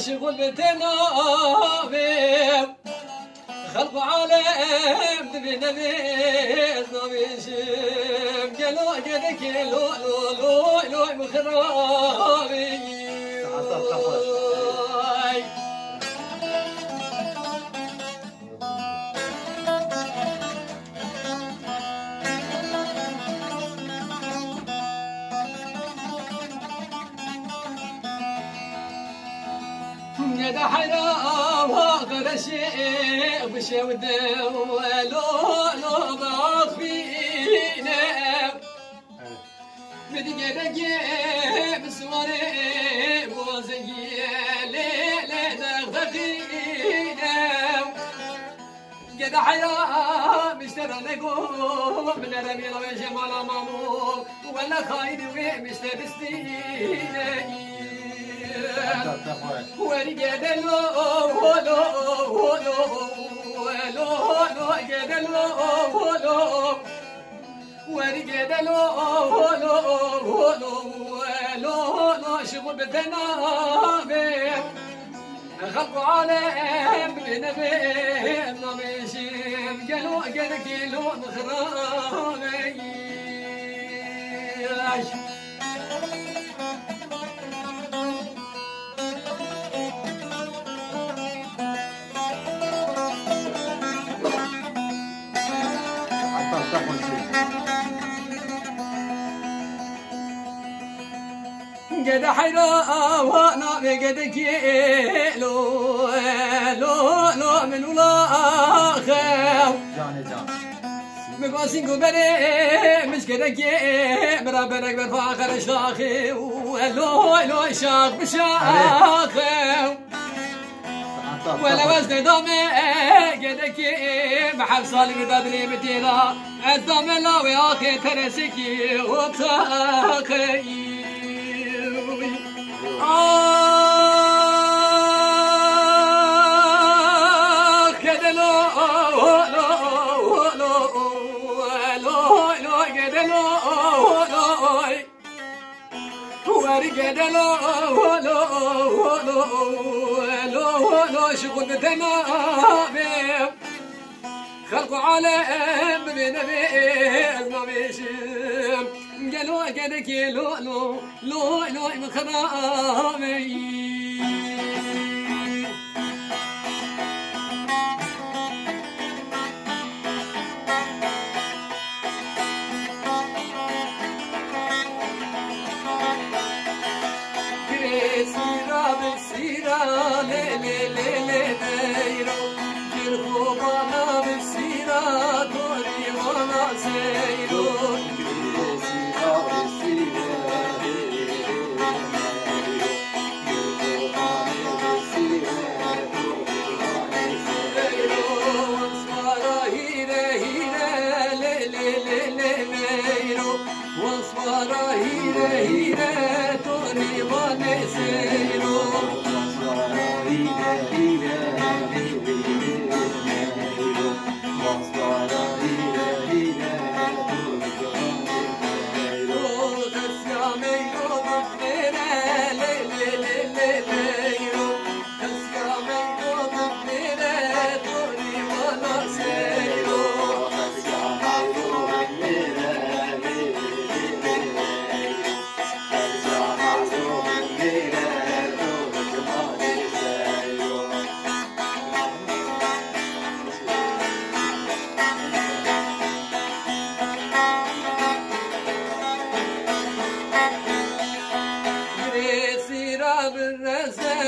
شغل بتنابي خلق عالم نبي نبي نبي شم قالوا قدك لو لو لو لو مخرابي يا حرام غرشي وشي ودو لو لو ضاق فينا بدي قدقي بسواري بوزي ليلة دغدغينا قد حرام اشترى نقوم من رمي لو جمال مامور ولا خايد ومشتبستينا ورقد لو لو لو لو لو قد لو لو ورقد لو لو لو لو لو شغل بالتنابي خلقوا عليهم بنبي نبيشين قالوا قد كيلو مخرابي قد حيرا وانا بقد كيلو لو لو من ولا خاو بقاسين قبري مش كده كي برابرك بالفاخر شاخي لو لو شاخ بشاخي ولا وزن دمي قد كي محل صالي بدري بتيلا الدم لا وياخي ترسكي وتاخي كده لو لو لو لو لو كده لو لو ورقد لو لو لو لو لو شغل بتنابي خلقوا عليهم بنبي نبيشم قالوا كده كيلو لو لو لو مخرامي سيرا بسيرا لي لي لي لي نيرو جرخو بانا بسيرا دوري وانا سيرو سيرا بسيرا بالرسل